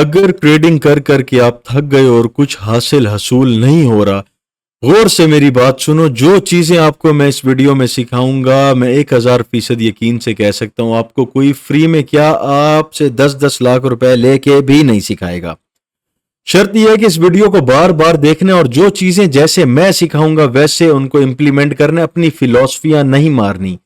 अगर ट्रेडिंग कर करके आप थक गए और कुछ हासिल हसूल नहीं हो रहा, गौर से मेरी बात सुनो। जो चीजें आपको मैं इस वीडियो में सिखाऊंगा, मैं 1000% यकीन से कह सकता हूं, आपको कोई फ्री में क्या, आपसे 10-10 लाख रुपए लेके भी नहीं सिखाएगा। शर्त यह है कि इस वीडियो को बार बार देखना और जो चीजें जैसे मैं सिखाऊंगा वैसे उनको इंप्लीमेंट करना, अपनी फिलॉसफियां नहीं मारनी।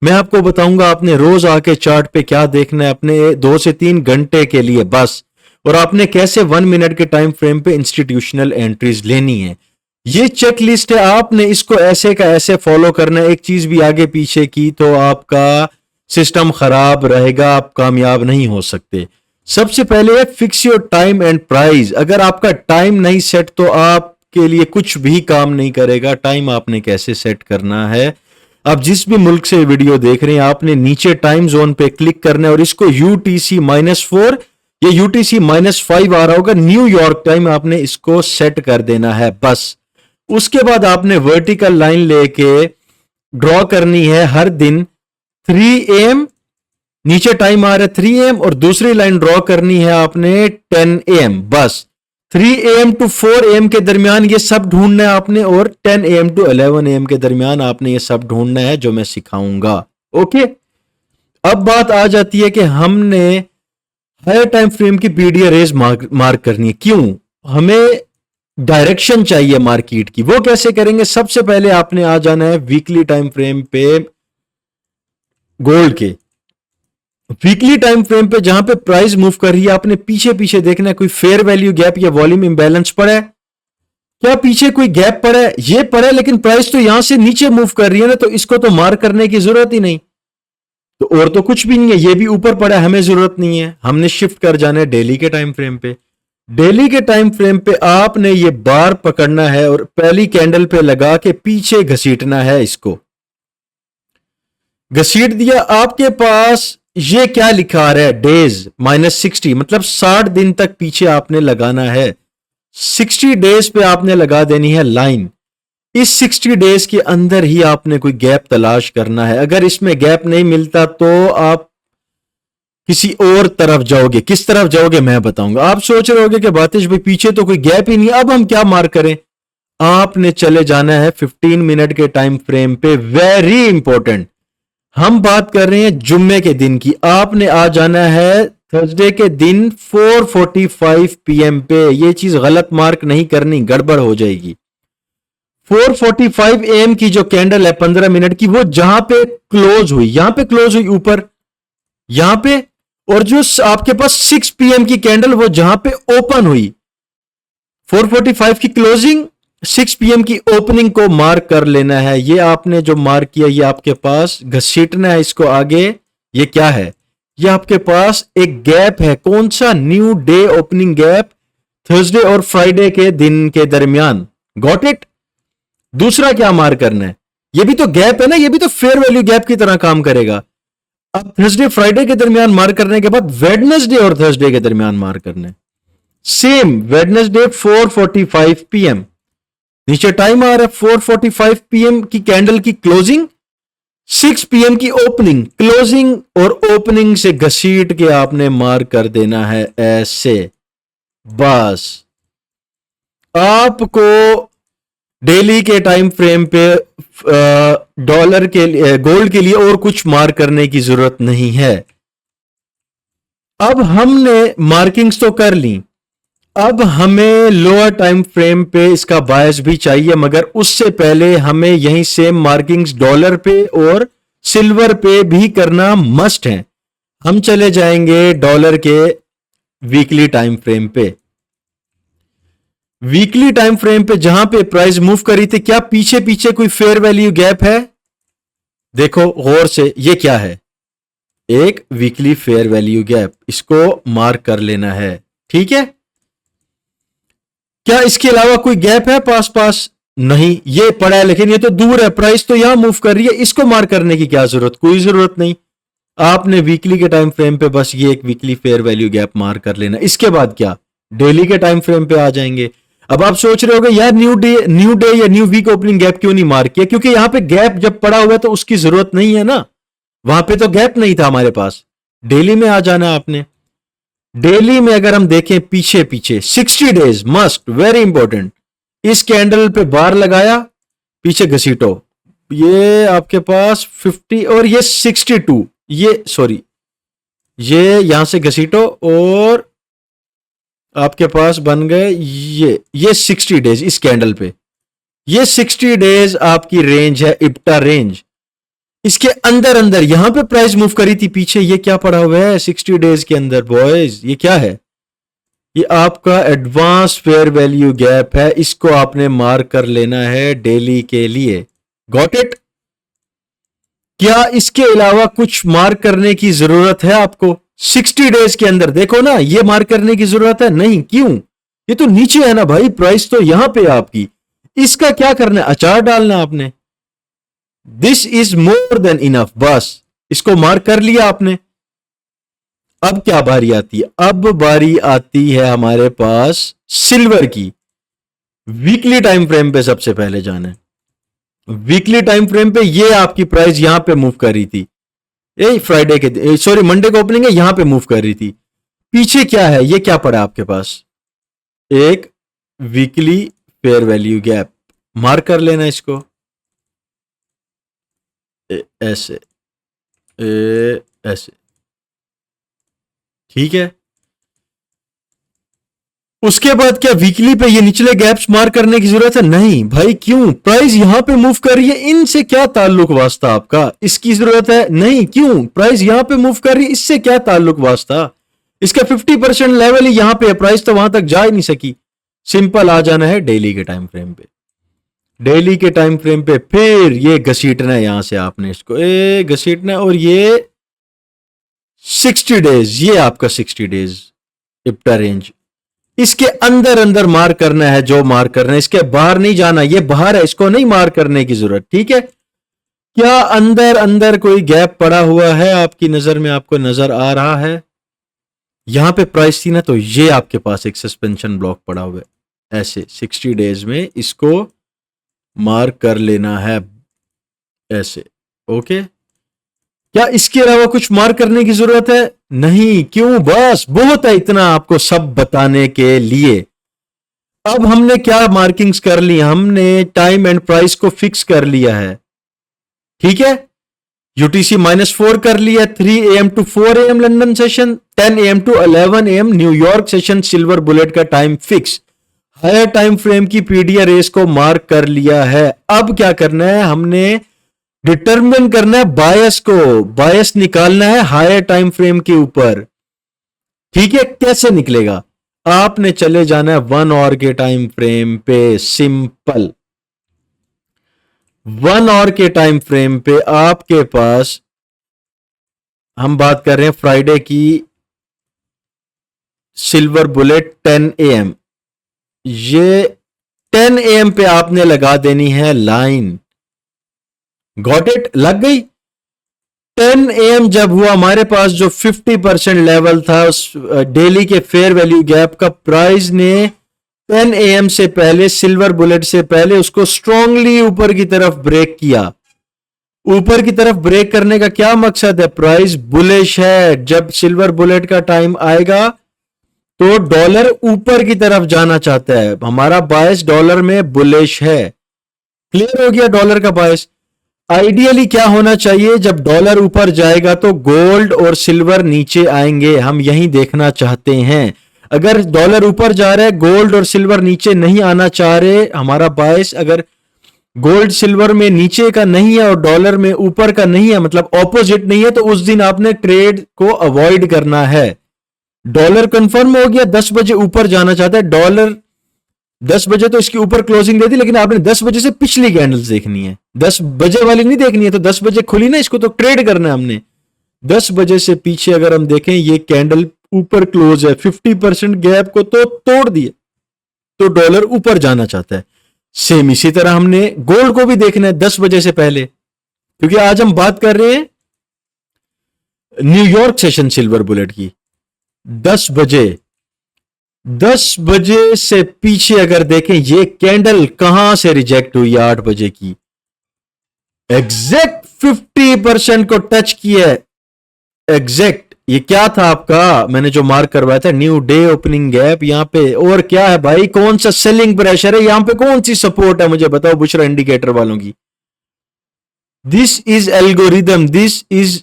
मैं आपको बताऊंगा आपने रोज आके चार्ट पे क्या देखना है अपने 2 से 3 घंटे के लिए बस, और आपने कैसे 1 मिनट के टाइम फ्रेम पे इंस्टीट्यूशनल एंट्रीज लेनी है। ये चेक लिस्ट है, आपने इसको ऐसे का ऐसे फॉलो करना है। एक चीज भी आगे पीछे की तो आपका सिस्टम खराब रहेगा, आप कामयाब नहीं हो सकते। सबसे पहले है fix your time and price. अगर आपका टाइम नहीं सेट तो आपके लिए कुछ भी काम नहीं करेगा। टाइम आपने कैसे सेट करना है, आप जिस भी मुल्क से वीडियो देख रहे हैं आपने नीचे टाइम जोन पे क्लिक करना है और इसको UTC-4 या UTC-5 आ रहा होगा, न्यूयॉर्क टाइम, आपने इसको सेट कर देना है बस। उसके बाद आपने वर्टिकल लाइन लेके ड्रॉ करनी है हर दिन 3 AM, नीचे टाइम आ रहा है 3 AM, और दूसरी लाइन ड्रॉ करनी है आपने 10 AM बस। 3 AM to 4 AM के दरमियान ये सब ढूंढना है आपने, और 10 AM to 11 AM के दरमियान आपने ये सब ढूंढना है जो मैं सिखाऊंगा। ओके, अब बात आ जाती है कि हमने हायर टाइम फ्रेम की पीडीए रेस मार्क करनी है। क्यों? हमें डायरेक्शन चाहिए मार्केट की। वो कैसे करेंगे? सबसे पहले आपने आ जाना है वीकली टाइम फ्रेम पे, गोल्ड के वीकली टाइम फ्रेम पे जहां पे प्राइस मूव कर रही है, आपने पीछे पीछे देखना है कोई फेयर वैल्यू गैप या वॉल्यूम इंबैलेंस पड़ा है क्या, पीछे कोई गैप पड़ा है, ये पड़ा है लेकिन प्राइस तो यहां से नीचे मूव कर रही है ना, तो इसको तो मार्क करने की जरूरत ही नहीं। तो और तो कुछ भी नहीं है, ये भी ऊपर पड़ा है, हमें जरूरत नहीं है। हमने शिफ्ट कर जाना है डेली के टाइम फ्रेम पे। डेली के टाइम फ्रेम पे आपने ये बार पकड़ना है और पहली कैंडल पे लगा के पीछे घसीटना है। इसको घसीट दिया, आपके पास ये क्या लिखा आ रहा है, डेज -60, मतलब 60 दिन तक पीछे आपने लगाना है। 60 डेज पे आपने लगा देनी है लाइन। इस 60 डेज के अंदर ही आपने कोई गैप तलाश करना है। अगर इसमें गैप नहीं मिलता तो आप किसी और तरफ जाओगे। किस तरफ जाओगे मैं बताऊंगा। आप सोच रहे होगे कि बातिश भाई पीछे तो कोई गैप ही नहीं, अब हम क्या मार्क करें। आपने चले जाना है 15 मिनट के टाइम फ्रेम पे। वेरी इंपॉर्टेंट, हम बात कर रहे हैं जुम्मे के दिन की। आपने आ जाना है थर्सडे के दिन 4:45 PM पे। ये चीज गलत मार्क नहीं करनी, गड़बड़ हो जाएगी। 4:45 AM की जो कैंडल है 15 मिनट की, वो जहां पे क्लोज हुई, यहां पे क्लोज हुई ऊपर, यहां पे, और जो आपके पास 6 PM की कैंडल वो जहां पे ओपन हुई, 4:45 की क्लोजिंग, 6 PM की ओपनिंग को मार्क कर लेना है। ये आपने जो मार्क किया ये आपके पास घसीटना है इसको आगे। ये क्या है? ये आपके पास एक गैप है। कौन सा? New day opening gap, Thursday और फ्राइडे के दिन के दरमियान। Got it? दूसरा क्या मार्क करना है? ये भी तो गैप है ना, ये भी तो फेयर वैल्यू गैप की तरह काम करेगा। अब थर्सडे फ्राइडे के दरमियान मार्क करने के बाद वेडनेसडे और थर्सडे के दरमियान मार्क करना है। सेम वेडनेसडे 4:45 PM, नीचे टाइम आ रहा है 4:45 PM की कैंडल की क्लोजिंग, 6 PM की ओपनिंग। क्लोजिंग और ओपनिंग से घसीट के आपने मार्क कर देना है ऐसे बस। आपको डेली के टाइम फ्रेम पे डॉलर के लिए, गोल्ड के लिए और कुछ मार्क करने की जरूरत नहीं है। अब हमने मार्किंग्स तो कर ली, अब हमें लोअर टाइम फ्रेम पे इसका बायस भी चाहिए, मगर उससे पहले हमें यही सेम मार्किंग्स डॉलर पे और सिल्वर पे भी करना मस्ट है। हम चले जाएंगे डॉलर के वीकली टाइम फ्रेम पे। वीकली टाइम फ्रेम पे जहां पे प्राइस मूव करी थी, क्या पीछे पीछे कोई फेयर वैल्यू गैप है? देखो गौर से, ये क्या है? एक वीकली फेयर वैल्यू गैप। इसको मार्क कर लेना है, ठीक है। क्या इसके अलावा कोई गैप है पास पास? नहीं, ये पड़ा है लेकिन ये तो दूर है, प्राइस तो यहां मूव कर रही है, इसको मार्क करने की क्या जरूरत? कोई जरूरत नहीं। आपने वीकली के टाइम फ्रेम पे बस ये एक weekly fair value gap mark कर लेना। इसके बाद क्या? डेली के टाइम फ्रेम पे आ जाएंगे। अब आप सोच रहे होगे यार न्यू डे या न्यू वीक ओपनिंग गैप क्यों नहीं मार्क किया? क्योंकि यहां पे गैप जब पड़ा हुआ है तो उसकी जरूरत नहीं है ना, वहां पे तो गैप नहीं था हमारे पास। डेली में आ जाना आपने। डेली में अगर हम देखें पीछे पीछे 60 डेज मस्ट, वेरी इंपॉर्टेंट, इस कैंडल पे बार लगाया, पीछे घसीटो, ये आपके पास 50 और ये 62, ये सॉरी ये यहां से घसीटो और आपके पास बन गए ये 60 डेज इस कैंडल पे, ये 60 डेज आपकी रेंज है, इप्टा रेंज। इसके अंदर अंदर यहां पे प्राइस मूव करी थी पीछे, ये क्या पड़ा हुआ है 60 डेज के अंदर बॉयज, ये क्या है? ये आपका एडवांस फेयर वैल्यू गैप है, इसको आपने मार्क कर लेना है डेली के लिए। Got it? क्या इसके अलावा कुछ मार्क करने की जरूरत है आपको 60 डेज के अंदर? देखो ना, ये मार्क करने की जरूरत है नहीं, क्यों? ये तो नीचे है ना भाई, प्राइस तो यहां पे आपकी, इसका क्या करना है? अचार डालना आपने। This is more than enough, बस इसको मार्क कर लिया आपने। अब क्या बारी आती है? अब बारी आती है हमारे पास सिल्वर की। वीकली टाइम फ्रेम पे सबसे पहले जाना है। वीकली टाइम फ्रेम पे ये आपकी प्राइस यहां पे मूव कर रही थी, फ्राइडे के सॉरी मंडे को ओपनिंग है, यहां पे मूव कर रही थी। पीछे क्या है? ये क्या पड़ा आपके पास? एक weekly fair value gap, mark कर लेना इसको ऐसे ऐसे, ठीक है। उसके बाद क्या वीकली पे ये निचले गैप्स मार्क करने की जरूरत है? नहीं भाई, क्यों? प्राइस यहां पे मूव कर रही है, इनसे क्या ताल्लुक वास्ता आपका? इसकी जरूरत है? नहीं, क्यों? प्राइस यहां पे मूव कर रही है, इससे क्या ताल्लुक वास्ता? इसका 50% लेवल ही यहां पे है, प्राइस तो वहां तक जा ही नहीं सकी। सिंपल आ जाना है डेली के टाइम फ्रेम पे। डेली के टाइम फ्रेम पे फिर ये घसीटना है, यहां से आपने इसको घसीटना है, और ये 60 डेज, ये आपका 60 डेज इप्टा रेंज, इसके अंदर अंदर मार करना है जो मार करना है, इसके बाहर नहीं जाना। ये बाहर है, इसको नहीं मार करने की जरूरत, ठीक है। क्या अंदर अंदर कोई गैप पड़ा हुआ है आपकी नजर में? आपको नजर आ रहा है? यहां पे प्राइस थी ना, तो ये आपके पास एक सस्पेंशन ब्लॉक पड़ा हुआ है, ऐसे 60 डेज में इसको मार्क कर लेना है ऐसे, ओके। क्या इसके अलावा कुछ मार्क करने की जरूरत है? नहीं, क्यों? बस बहुत है इतना आपको सब बताने के लिए। अब हमने क्या मार्किंग्स कर ली? हमने टाइम एंड प्राइस को फिक्स कर लिया है, ठीक है। यूटीसी -4 कर लिया, 3 AM to 4 AM London session, 10 AM to 11 AM New York session, silver bullet का time fix. Higher time frame की पीडीआर रेस को मार्क कर लिया है। अब क्या करना है? हमने डिटरमिन करना है बायस को, बायस निकालना है हायर टाइम फ्रेम के ऊपर, ठीक है। कैसे निकलेगा? आपने चले जाना है 1 आवर के टाइम फ्रेम पे, सिंपल 1 आवर के टाइम फ्रेम पे आपके पास, हम बात कर रहे हैं फ्राइडे की सिल्वर बुलेट 10 AM, ये 10 AM पे आपने लगा देनी है लाइन। Got it? लग गई। 10 AM जब हुआ, हमारे पास जो 50% लेवल था उस डेली के फेयर वैल्यू गैप का, प्राइस ने 10 AM से पहले, सिल्वर बुलेट से पहले, उसको स्ट्रांगली ऊपर की तरफ ब्रेक किया। ऊपर की तरफ ब्रेक करने का क्या मकसद है? प्राइस बुलिश है, जब सिल्वर बुलेट का टाइम आएगा तो डॉलर ऊपर की तरफ जाना चाहता है, हमारा बायस डॉलर में बुलिश है। क्लियर हो गया डॉलर का बायस? आइडियली क्या होना चाहिए? जब डॉलर ऊपर जाएगा तो गोल्ड और सिल्वर नीचे आएंगे, हम यही देखना चाहते हैं। अगर डॉलर ऊपर जा रहा है, गोल्ड और सिल्वर नीचे नहीं आना चाह रहे, हमारा बायस अगर गोल्ड सिल्वर में नीचे का नहीं है और डॉलर में ऊपर का नहीं है, मतलब ऑपोजिट नहीं है, तो उस दिन आपने ट्रेड को अवॉइड करना है। डॉलर कंफर्म हो गया 10 बजे ऊपर जाना चाहता है, डॉलर 10 बजे तो इसके ऊपर क्लोजिंग दे दी, लेकिन आपने 10 बजे से पिछली कैंडल्स देखनी है, 10 बजे वाली नहीं देखनी है। तो 10 बजे खुली ना, इसको तो ट्रेड करना है हमने। 10 बजे से पीछे अगर हम देखें, ये कैंडल ऊपर क्लोज है, 50% गैप को तो तोड़ दिए, तो डॉलर ऊपर जाना चाहता है। सेम इसी तरह हमने गोल्ड को भी देखना है 10 बजे से पहले, क्योंकि आज हम बात कर रहे हैं न्यूयॉर्क सेशन सिल्वर बुलेट की। 10 बजे से पीछे अगर देखें, ये कैंडल कहां से रिजेक्ट हुई? 8 बजे की, एग्जैक्ट 50% को टच किया है, एग्जैक्ट ये क्या था आपका, मैंने जो मार्क करवाया था, न्यू डे ओपनिंग गैप यहाँ पे। और क्या है भाई, कौन सा सेलिंग प्रेशर है यहाँ पे, कौन सी सपोर्ट है, मुझे बताओ बुशरा इंडिकेटर वालों की। This is algorithm, this is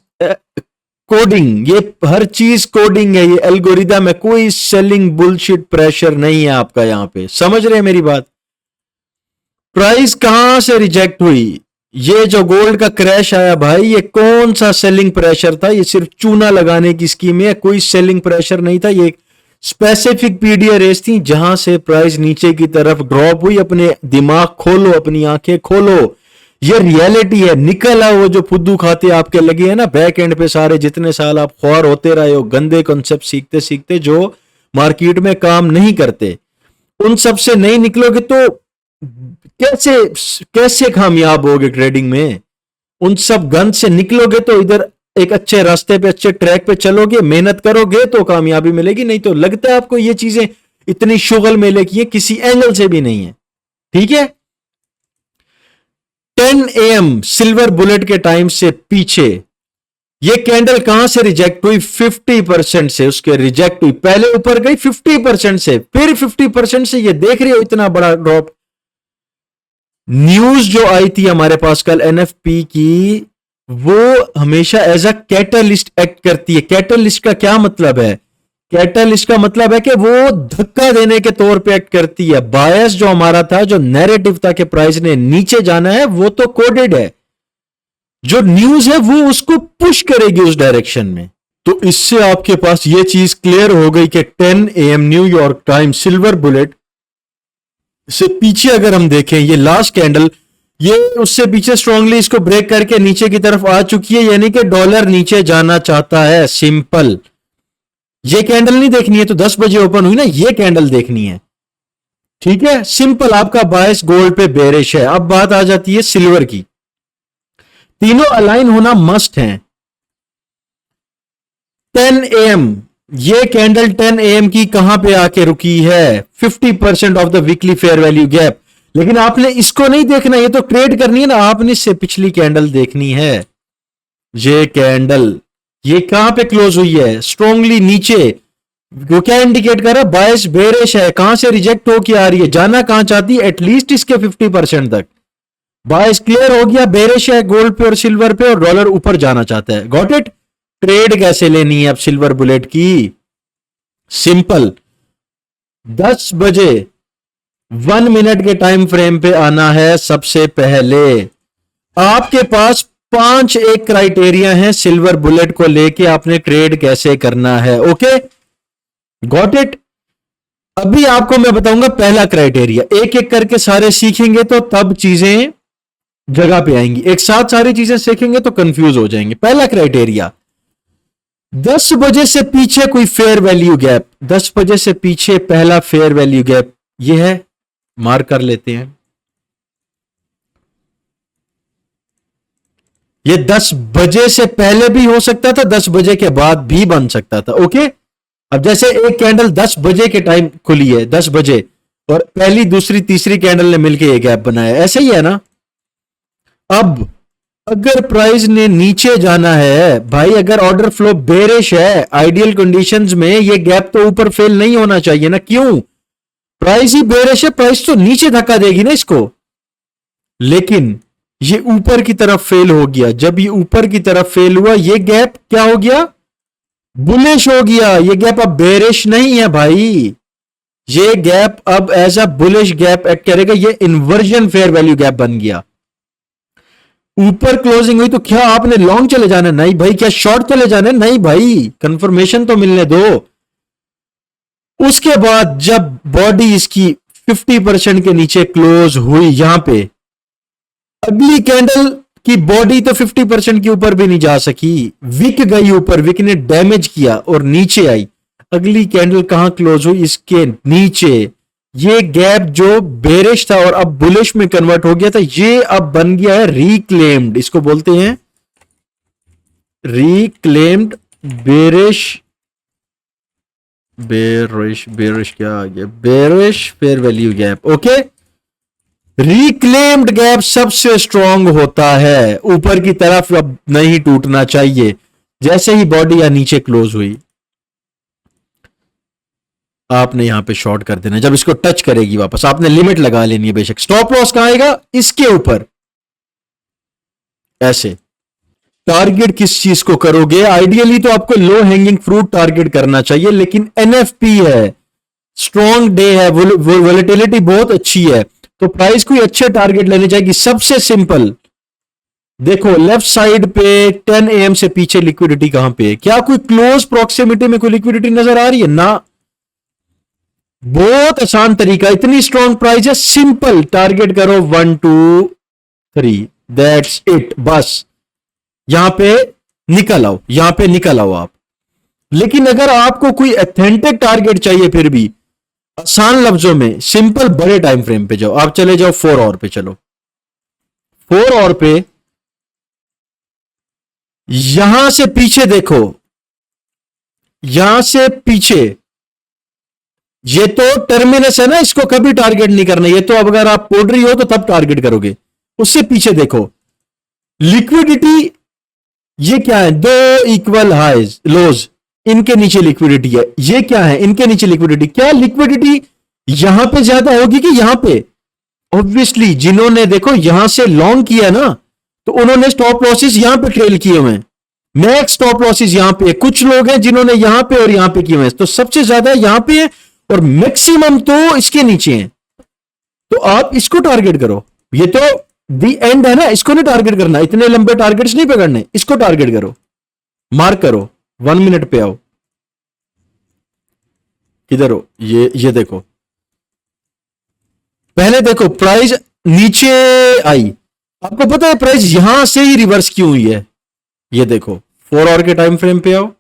coding, ये हर चीज कोडिंग है, ये एल्गोरिदम है, कोई सेलिंग बुलशिट प्रेशर नहीं है आपका यहाँ पे। समझ रहे हैं मेरी बात। प्राइस कहां से रिजेक्ट हुई, ये जो गोल्ड का क्रैश आया भाई, ये कौन सा सेलिंग प्रेशर था, ये सिर्फ चूना लगाने की स्कीम है, कोई सेलिंग प्रेशर नहीं था। ये स्पेसिफिक पीडीए रेस थी जहां से प्राइस नीचे की तरफ ड्रॉप हुई। अपने दिमाग खोलो, अपनी आंखें खोलो, ये रियलिटी है। निकल आओ, वो जो फुद्दू खाते आपके लगे हैं ना बैक एंड पे सारे, जितने साल आप ख्वार होते रहे हो गंदे कॉन्सेप्ट सीखते सीखते जो मार्केट में काम नहीं करते, उन सब से नहीं निकलोगे तो कैसे कैसे कामयाब होगे ट्रेडिंग में। उन सब गंद से निकलोगे तो इधर एक अच्छे रास्ते पे अच्छे ट्रैक पे चलोगे, मेहनत करोगे तो कामयाबी मिलेगी। नहीं तो लगता है आपको ये चीजें इतनी शुगल मेले की है, किसी एंगल से भी नहीं है। ठीक है, 10 AM सिल्वर बुलेट के टाइम से पीछे ये कैंडल कहां से रिजेक्ट हुई, 50% से उसके रिजेक्ट हुई। पहले ऊपर गई 50% से, फिर 50% से, ये देख रहे हो इतना बड़ा ड्रॉप। न्यूज जो आई थी हमारे पास कल एनएफपी की, वो हमेशा एज अ कैटलिस्ट एक्ट करती है। कैटलिस्ट का क्या मतलब है, कैटलिस्ट का मतलब है कि वो धक्का देने के तौर पे एक्ट करती है। बायस जो हमारा था, जो नैरेटिव था कि प्राइस ने नीचे जाना है, वो तो कोडेड है। जो न्यूज है वो उसको पुश करेगी उस डायरेक्शन में। तो इससे आपके पास ये चीज क्लियर हो गई कि 10 AM New York time silver bullet से पीछे अगर हम देखें, ये लास्ट कैंडल, ये उससे पीछे स्ट्रांगली इसको ब्रेक करके नीचे की तरफ आ चुकी है, यानी कि डॉलर नीचे जाना चाहता है। सिंपल, ये कैंडल नहीं देखनी है तो 10 बजे ओपन हुई ना, ये कैंडल देखनी है। ठीक है, सिंपल, आपका बायस गोल्ड पे बेरिश है। अब बात आ जाती है सिल्वर की। तीनों अलाइन होना मस्ट है। 10 AM, ये कैंडल 10 AM की कहां पे आके रुकी है, 50% of the weekly fair value gap. लेकिन आपने इसको नहीं देखना, ये तो ट्रेड करनी है ना, आपने इससे पिछली कैंडल देखनी है। ये कैंडल ये कहां पे क्लोज हुई है, स्ट्रांगली नीचे। वो क्या इंडिकेट कर रहा है, बायस बेरिश है। कहां से रिजेक्ट होके आ रही है, जाना कहां चाहती है, एटलीस्ट इसके 50% तक। बायस क्लियर हो गया, बेरिश है गोल्ड पे और सिल्वर पे, और डॉलर ऊपर जाना चाहता है। Got it. ट्रेड कैसे लेनी है अब सिल्वर बुलेट की, सिंपल, 10 बजे 1 मिनट के टाइम फ्रेम पे आना है। सबसे पहले आपके पास 5 एक क्राइटेरिया है सिल्वर बुलेट को लेके, आपने ट्रेड कैसे करना है। Okay, got it. अभी आपको मैं बताऊंगा पहला क्राइटेरिया, एक एक करके सारे सीखेंगे तो तब चीजें जगह पे आएंगी। एक साथ सारी चीजें सीखेंगे तो कंफ्यूज हो जाएंगे। पहला क्राइटेरिया, 10 बजे से पीछे कोई फेयर वैल्यू गैप, 10 बजे से पीछे पहला फेयर वैल्यू गैप ये है, मार्क कर लेते हैं। ये 10 बजे से पहले भी हो सकता था, 10 बजे के बाद भी बन सकता था। ओके, अब जैसे एक कैंडल 10 बजे के टाइम खुली है, 10 बजे, और पहली दूसरी तीसरी कैंडल ने मिलकर ये गैप बनाया, ऐसे ही है ना। अब अगर प्राइस ने नीचे जाना है भाई, अगर ऑर्डर फ्लो बेरिश है, आइडियल कंडीशंस में ये गैप तो ऊपर फेल नहीं होना चाहिए ना। क्यों, प्राइस ही बेरिश है, प्राइस तो नीचे धक्का देगी ना इसको। लेकिन ये ऊपर की तरफ फेल हो गया। जब ये ऊपर की तरफ फेल हुआ, ये गैप क्या हो गया, बुलिश हो गया। ये गैप अब बेरिश नहीं है भाई, ये गैप अब as a bullish gap act करेगा। ये इन्वर्जन फेयर वैल्यू गैप बन गया। ऊपर क्लोजिंग हुई तो क्या आपने लॉन्ग चले जाना, नहीं भाई। क्या शॉर्ट चले जाना, नहीं भाई, कंफर्मेशन तो मिलने दो। उसके बाद जब बॉडी इसकी 50% के नीचे क्लोज हुई, यहां पे अगली कैंडल की बॉडी तो 50% के ऊपर भी नहीं जा सकी, विक गई ऊपर, विक ने डैमेज किया और नीचे आई। अगली कैंडल कहां क्लोज हुई, इसके नीचे। ये गैप जो बेरिश था और अब बुलिश में कन्वर्ट हो गया था, ये अब बन गया है रिक्लेम्ड। इसको बोलते हैं रिक्लेम्ड बेरिश, बेरिश बेरिश क्या आ गया, bearish fair value gap. Okay, reclaimed gap सबसे स्ट्रांग होता है, ऊपर की तरफ अब नहीं टूटना चाहिए। जैसे ही बॉडी या नीचे क्लोज हुई, आपने यहां पे शॉर्ट कर देना। जब इसको टच करेगी वापस, आपने लिमिट लगा लेनी है बेशक। स्टॉप लॉस कहां आएगा? इसके ऊपर। ऐसे टारगेट किस चीज को करोगे? आइडियली तो आपको लो हैंगिंग फ्रूट टारगेट करना चाहिए, लेकिन एनएफपी है, स्ट्रॉन्ग डे है, वोलेटिलिटी बहुत अच्छी है, तो प्राइस कोई अच्छे टारगेट लेने चाहिए। सबसे सिंपल देखो, लेफ्ट साइड पे 10 AM से पीछे लिक्विडिटी कहां पे है? क्या कोई क्लोज प्रॉक्सिमिटी में कोई लिक्विडिटी नजर आ रही है? ना। बहुत आसान तरीका, इतनी स्ट्रॉन्ग प्राइस है, सिंपल टारगेट करो 1 2 3, दैट्स इट, बस यहां पे निकल आओ, यहां पे निकल आओ आप। लेकिन अगर आपको कोई ऑथेंटिक टारगेट चाहिए, फिर भी आसान लफ्जों में सिंपल बड़े टाइम फ्रेम पे जाओ। आप चले जाओ 4 आवर पे, चलो 4 आवर पे, यहां से पीछे देखो, यहां से पीछे, ये तो टर्मिनस है ना, इसको कभी टारगेट नहीं करना। ये तो अब अगर आप पोड्री हो तो तब टारगेट करोगे। उससे पीछे देखो लिक्विडिटी, ये क्या है? 2 इक्वल हाइज लोज, इनके नीचे लिक्विडिटी है। ये क्या है? इनके नीचे लिक्विडिटी। क्या लिक्विडिटी यहां पे ज्यादा होगी कि यहां पे? ऑब्वियसली जिन्होंने देखो यहां से लॉन्ग किया ना, तो उन्होंने स्टॉप लॉसेस यहां पे ट्रेल किए हुए हैं, मैक्स स्टॉप लॉसेस यहां पे। कुछ लोग हैं जिन्होंने यहां पे और यहां पे किए हुए हैं, तो सबसे ज्यादा यहां पे है और मैक्सिमम तो इसके नीचे है। तो आप इसको टारगेट करो। ये तो दी एंड है ना, इसको नहीं टारगेट करना, इतने लंबे टारगेट्स नहीं पकड़ने, इसको टारगेट करो, मार्क करो, 1 मिनट पे आओ। किधर हो? ये देखो, पहले देखो प्राइस नीचे आई, आपको पता है प्राइस यहां से ही रिवर्स क्यों हुई है? ये देखो 4 आवर के टाइम फ्रेम पे आओ,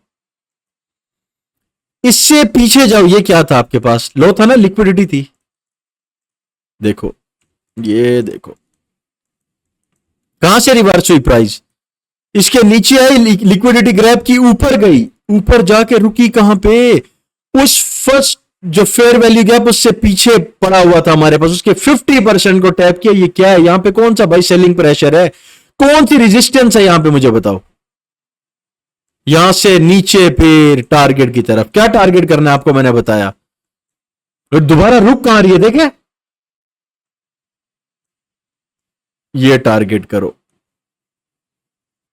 इससे पीछे जाओ। ये क्या था आपके पास? लो था ना, लिक्विडिटी थी। देखो, ये देखो कहां से रिवर्स हुई प्राइस? इसके नीचे आई, लिक्विडिटी ग्रैब की, ऊपर गई, ऊपर जाके रुकी कहां पे? उस फर्स्ट जो फेयर वैल्यू गैप उससे पीछे पड़ा हुआ था हमारे पास, उसके 50% को टैप किया। ये क्या है? यहां पे कौन सा भाई सेलिंग प्रेशर है? कौन सी रेजिस्टेंस है यहां पे? मुझे बताओ। यहां से नीचे फिर टारगेट की तरफ। क्या टारगेट करना है आपको? मैंने बताया। तो दोबारा रुक कहां रही है? देखे, ये टारगेट करो।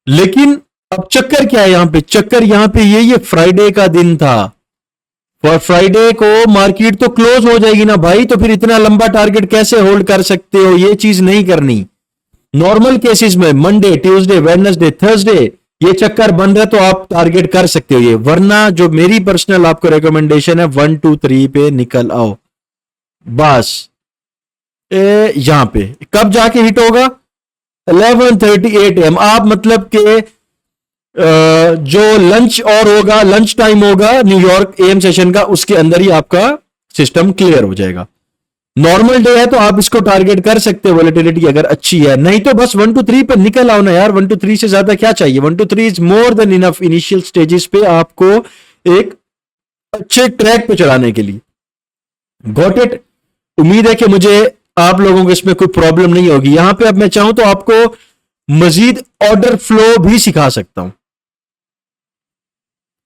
लेकिन अब चक्कर क्या है यहां पे? चक्कर यहां पे ये फ्राइडे का दिन था, और फ्राइडे को मार्केट तो क्लोज हो जाएगी ना भाई, तो फिर इतना लंबा टारगेट कैसे होल्ड कर सकते हो? ये चीज नहीं करनी। नॉर्मल केसेस में मंडे, ट्यूसडे, वेडनेसडे, थर्सडे ये चक्कर बन रहा है तो आप टारगेट कर सकते हो ये, वरना जो मेरी पर्सनल आपको रिकमेंडेशन है 1 2 3 पे निकल आओ बस। यहां पे कब जाके हिट होगा? 11:38 AM। आप मतलब के जो लंच और होगा, लंच टाइम होगा न्यूयॉर्क AM सेशन का, उसके अंदर ही आपका सिस्टम क्लियर हो जाएगा। नॉर्मल डे है तो आप इसको टारगेट कर सकते हो, वोलेटिलिटी अगर अच्छी है। नहीं तो बस 1 2 3 पे निकल आओ ना यार। 1 2 3 से ज्यादा क्या चाहिए? 1 2 3 is more than enough initial stages पे आपको एक अच्छे ट्रैक पे चलाने के लिए। Got it? उम्मीद है कि मुझे आप लोगों को इसमें कोई प्रॉब्लम नहीं होगी। यहां पे अब मैं चाहूं तो आपको मजीद ऑर्डर फ्लो भी सिखा सकता हूं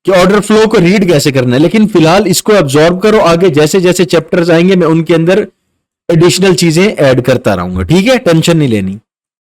कि ऑर्डर फ्लो को रीड कैसे करना है, लेकिन फिलहाल इसको अब्सॉर्ब करो। आगे जैसे जैसे चैप्टर्स आएंगे मैं उनके अंदर एडिशनल चीजें ऐड करता रहूंगा, ठीक है? टेंशन नहीं लेनी।